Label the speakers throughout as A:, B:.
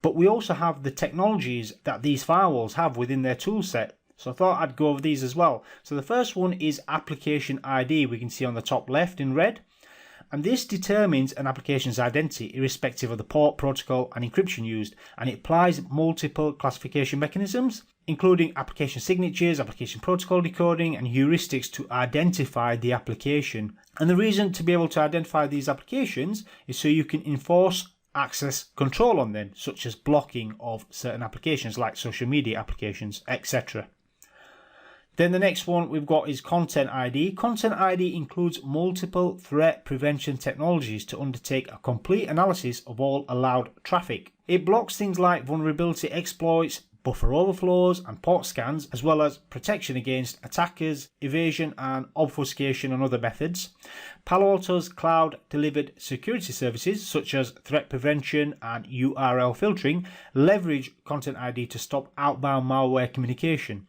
A: But we also have the technologies that these firewalls have within their toolset. So I thought I'd go over these as well. So the first one is application ID. We can see on the top left in red. And this determines an application's identity irrespective of the port, protocol and encryption used, and it applies multiple classification mechanisms including application signatures, application protocol decoding and heuristics to identify the application. And the reason to be able to identify these applications is so you can enforce access control on them, such as blocking of certain applications like social media applications, etc. Then the next one we've got is Content ID. Content ID includes multiple threat prevention technologies to undertake a complete analysis of all allowed traffic. It blocks things like vulnerability exploits, buffer overflows and port scans, as well as protection against attackers, evasion and obfuscation and other methods. Palo Alto's cloud-delivered security services such as threat prevention and URL filtering leverage Content ID to stop outbound malware communication.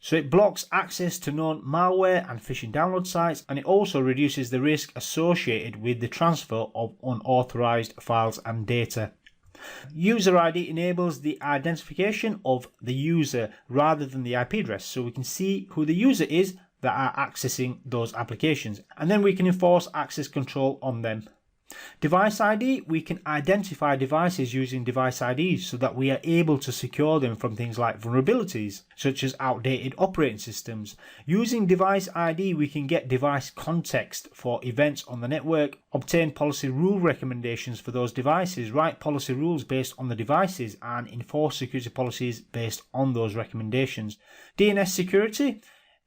A: So it blocks access to known malware and phishing download sites, and it also reduces the risk associated with the transfer of unauthorized files and data. User ID enables the identification of the user rather than the IP address, so we can see who the user is that are accessing those applications, and then we can enforce access control on them. Device ID, we can identify devices using device IDs so that we are able to secure them from things like vulnerabilities, such as outdated operating systems. Using device ID, we can get device context for events on the network, obtain policy rule recommendations for those devices, write policy rules based on the devices, and enforce security policies based on those recommendations. DNS security.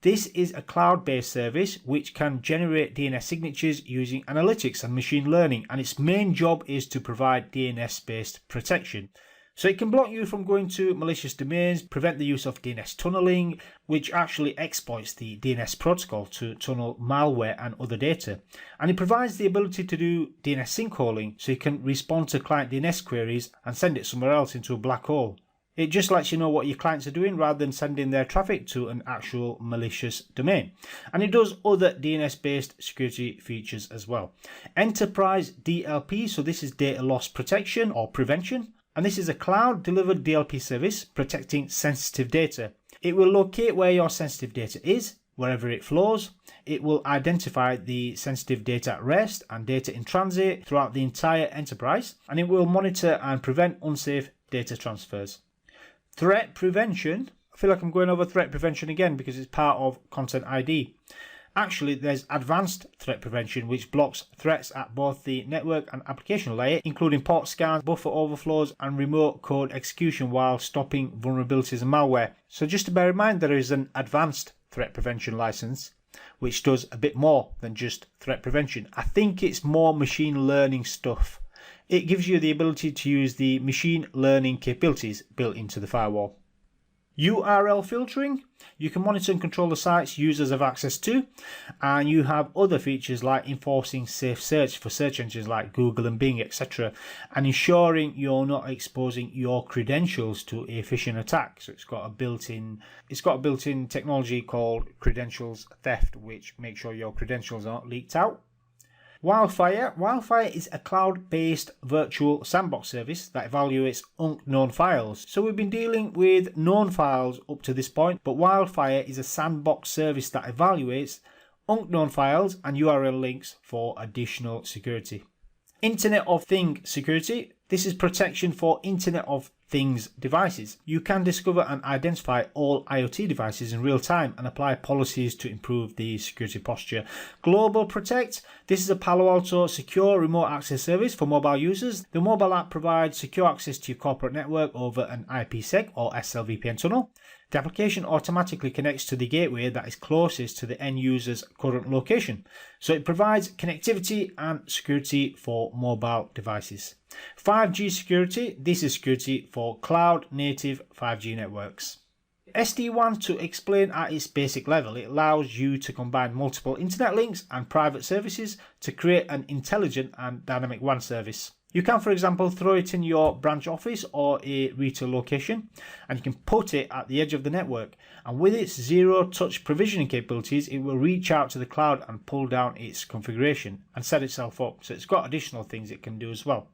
A: This is a cloud-based service which can generate DNS signatures using analytics and machine learning, and its main job is to provide DNS-based protection. So it can block you from going to malicious domains, prevent the use of DNS tunneling, which actually exploits the DNS protocol to tunnel malware and other data. And it provides the ability to do DNS sinkholing, so you can respond to client DNS queries and send it somewhere else into a black hole. It just lets you know what your clients are doing rather than sending their traffic to an actual malicious domain. And it does other DNS-based security features as well. Enterprise DLP, so this is data loss protection or prevention. And this is a cloud-delivered DLP service protecting sensitive data. It will locate where your sensitive data is, wherever it flows. It will identify the sensitive data at rest and data in transit throughout the entire enterprise. And it will monitor and prevent unsafe data transfers. Threat prevention. I feel like I'm going over threat prevention again because it's part of Content ID. Actually, there's advanced threat prevention, which blocks threats at both the network and application layer, including port scans, buffer overflows, and remote code execution while stopping vulnerabilities and malware. So just to bear in mind, there is an advanced threat prevention license, which does a bit more than just threat prevention. I think it's more machine learning stuff. It gives you the ability to use the machine learning capabilities built into the firewall. URL filtering. You can monitor and control the sites users have access to, and you have other features like enforcing safe search for search engines like Google and Bing, etc., and ensuring you're not exposing your credentials to a phishing attack. So it's got a built-in technology called credentials theft, which makes sure your credentials aren't leaked out. Wildfire is a cloud-based virtual sandbox service that evaluates unknown files. So we've been dealing with known files up to this point, but Wildfire is a sandbox service that evaluates unknown files and URL links for additional security. Internet of Things security. This is protection for Internet of Things devices. You can discover and identify all IoT devices in real time and apply policies to improve the security posture. Global Protect. This is a Palo Alto secure remote access service for mobile users. The mobile app provides secure access to your corporate network over an IPsec or SLVPN tunnel. The application automatically connects to the gateway that is closest to the end user's current location. So it provides connectivity and security for mobile devices. 5G security. This is security for cloud native 5G networks. SD-WAN, to explain at its basic level, it allows you to combine multiple internet links and private services to create an intelligent and dynamic WAN service. You can, for example, throw it in your branch office or a retail location, and you can put it at the edge of the network. And with its zero-touch provisioning capabilities, it will reach out to the cloud and pull down its configuration and set itself up. So it's got additional things it can do as well.